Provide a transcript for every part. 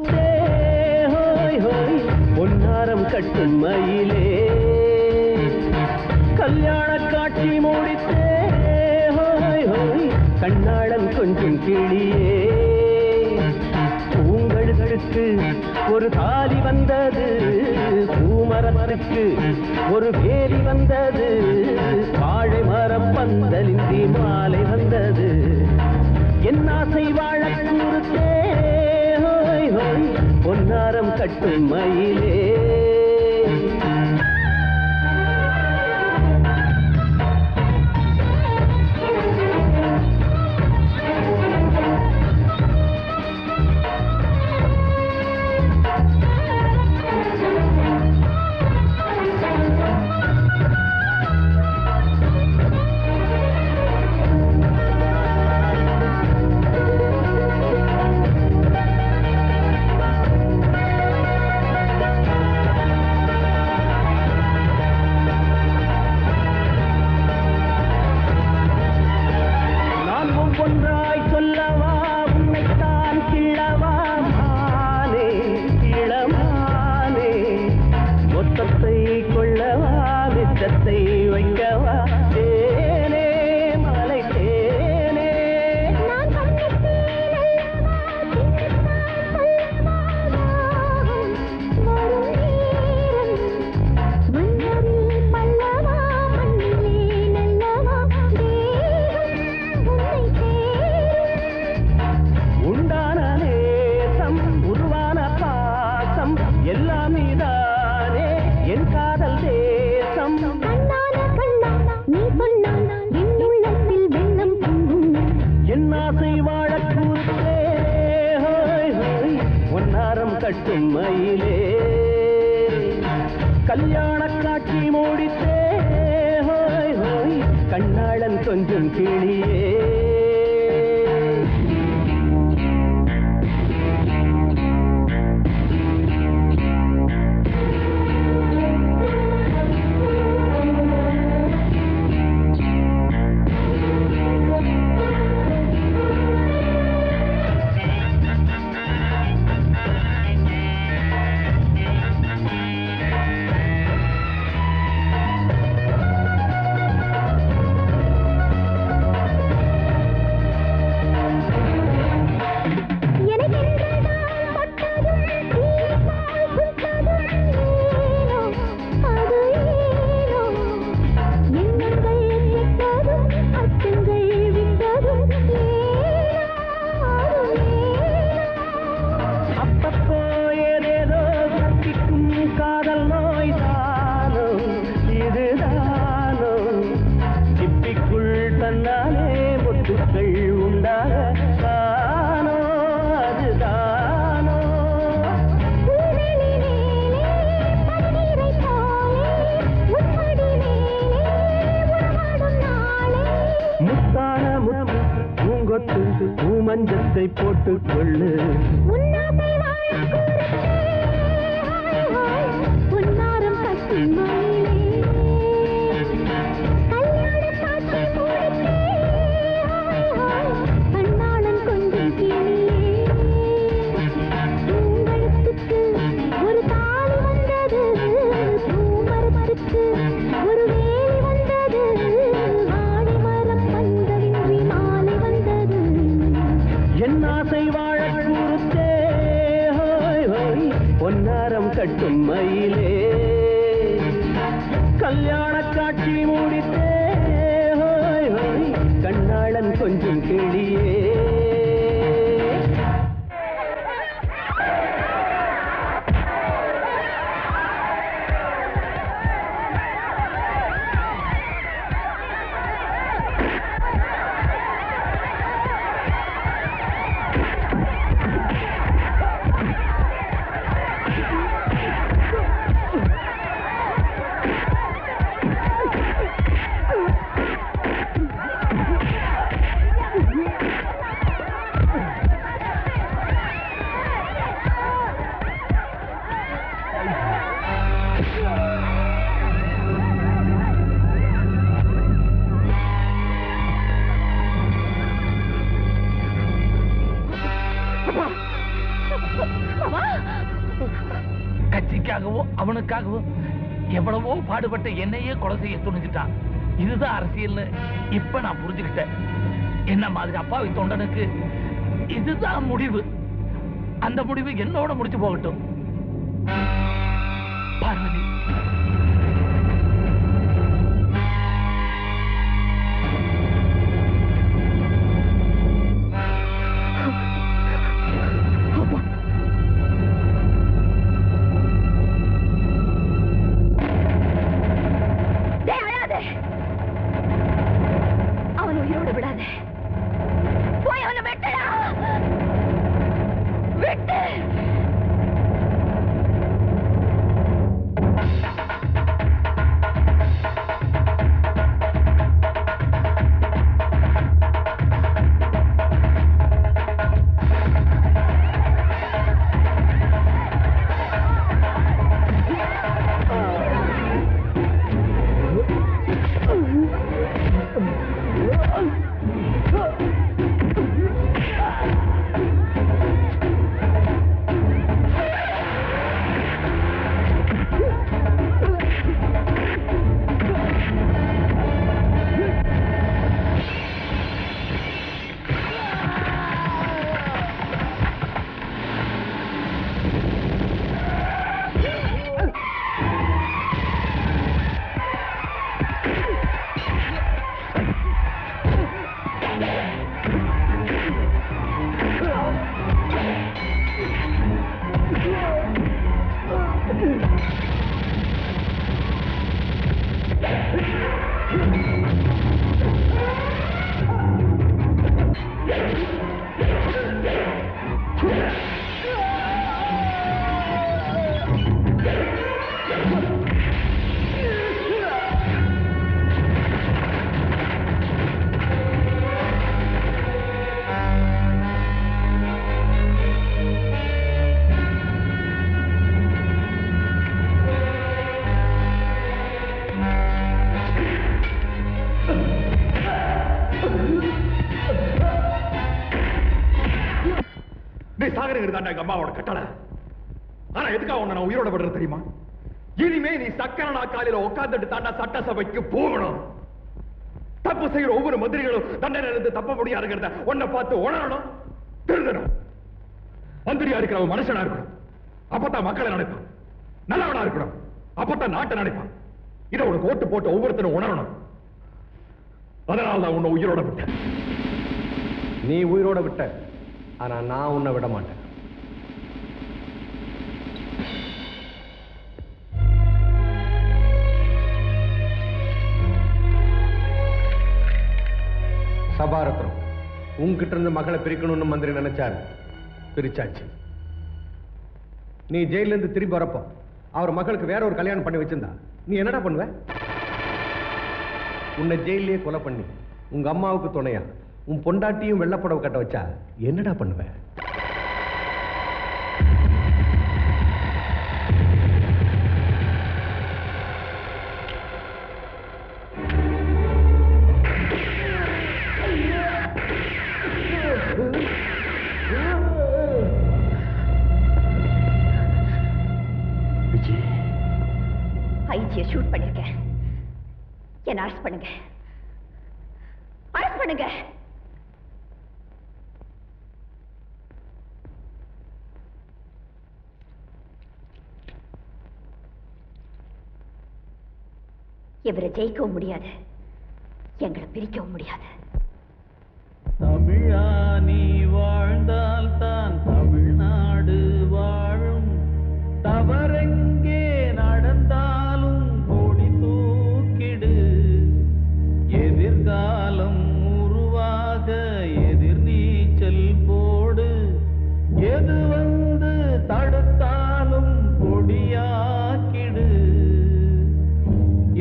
கூறுத்தே ஹோய் ஹோய் பொன்னாரம் கட்டும் மயிலே கல்யாண காட்சி முடித்தே ஹோய் ஹோய் கண்ணாளன் கொஞ்சம் கிளியே பூங்கழுகளுக்கு ஒரு தாலி வந்தது பூமரமருக்கு ஒரு வேலி வந்தது வாழை மரம் பந்தலின்றி மாலை வந்தது என் ஆசை வாழ கூறுத்தே ஹோய் ஹோய் பொன்னாரம் கட்டும் மயிலே ஒன்றாய் சொல்லவா உன்னைத்தான் கிள்ளவா மானே இளமானே மொத்தத்தை கொள்ளவா மிச்சத்தை வைக்கவா தேனே மலை தேனே எல்லாம் நீதானே என் காதல் தேசம் நீ சொன்னால் என் உள்ளத்தில் வெள்ளம் பொங்கும் என் ஆசை வாழ கூறுத்தே ஹோய் ஹோய் பொன்னாரம் கட்டும் மயிலே கல்யாண காட்சி மூடித்தே ஹோய் ஹோய் கண்ணாளன் கொஞ்சம் கிளியே காதல் நோய் தானோ இதுதானோ சிப்பிக்குள் தன்னாலே முத்துக்கள் உண்டாக தானோ அதுதானோ முத்தான முத்து பூங்கொத்து பூமஞ்சத்தை போட்டுக் கொள்ளு பொன்னாரம் கட்டும் மயிலே கல்யாண காட்சி மூடித்தே கண்ணாளன் கொஞ்சம் கிளியே பூங்கழுத்துக்கு ஒரு தாலி வந்தது பூமரத்துக்கு ஒரு வேலி வந்தது வாழை மரம் பந்தலின்றி மாலை வந்தது என் ஆசை வாழ கூறுத்தே ஹோய் ஹோய் பொன்னாரம் கட்டும் மயிலே கல்யாண காட்சி மூடித்தே ஹோய் ஹோய் கண்ணாளன் கொஞ்சம் கிளியே Yeah. விஜிக்காகவோ அவனுக்காகவோ எவ்வளவோ பாடுபட்ட என்னையே கொலை செய்ய துணிஞ்சிட்டான். இதுதான் அரசியல்னு இப்ப நான் புரிஞ்சுக்கிட்டேன். என்ன மாதிரி அப்பாவி தொண்டனுக்கு இதுதான் முடிவு. அந்த முடிவு என்னோட முடிச்சு போகட்டும். பார்வதி, அவன் உயிரோடு விடாத. போய் அவனை வெட்டடா. வெட்டு. அம்மாவோட கட்டளை. ஆனா எதுக்காக உன்னை நான் உயிரோட விடுறது தெரியுமா? இனிமே நீ சக்கரனா காலையில உட்கார்ந்துட்டு தாண்டா சட்டசபைக்கு போகணும். தப்பு செய்யற ஒவ்வொரு மந்திரிகளும் தண்டனை இருந்து தப்ப முடியாதுங்கிறத உன்னை பார்த்து உணரணும், திருந்தணும். மந்திரியா இருக்கிறவன் மனுஷனா இருக்கணும், அப்பதான் மக்களை நினைப்பான். நல்லவனா இருக்கணும், அப்பதான் நாட்டை நினைப்பான். இதை உனக்கு ஓட்டு போட்டு ஒவ்வொருத்தரும் உணரணும். அதனால தான் உன்னை உயிரோட விட்டேன். நீ உயிரோட விட்ட, ஆனா நான் உன்னை விட மாட்டேன். சபாரத்னம் உன்கிட்ட இருந்து மகளை பிரிக்கணும்னு மந்திரி நினைச்சாரு, பிரிச்சாச்சு. நீ ஜெயில இருந்து திரும்பி வரப்போ அவர் மகளுக்கு வேற ஒரு கல்யாணம் பண்ணி வச்சிருந்தா நீ என்னடா பண்ணுவ? உன்னை ஜெயிலே கொலை பண்ணி உங்க அம்மாவுக்கு துணையா உன் பொண்டாட்டியும் வெள்ளப்படவை கட்ட வச்சா என்னடா பண்ணுவ? ஐஜியை ஷூட் பண்ணிருக்கேன். என்ன அரெஸ்ட் பண்ணுங்க, அரெஸ்ட் பண்ணுங்க. இவரை ஜெயிக்கவும் முடியாது, எங்களை பிரிக்கவும் முடியாது. தமிழா நீ வாழ்ந்தால் தான் தமிழ்நாடு வாழும். தவறெங்கே நடந்தாலும் கொடி தூக்கிடு. எதிர்காலம் உருவாக எதிர்நீச்சல் போடு. எது வந்து தடுத்தாலும் கொடியாக்கிடு.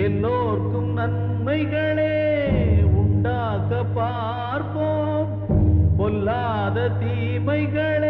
எல்லோர்க்கும் நன்மைகளே உண்டாக்க பார்ப்போம், பொல்லாத தீமைகளே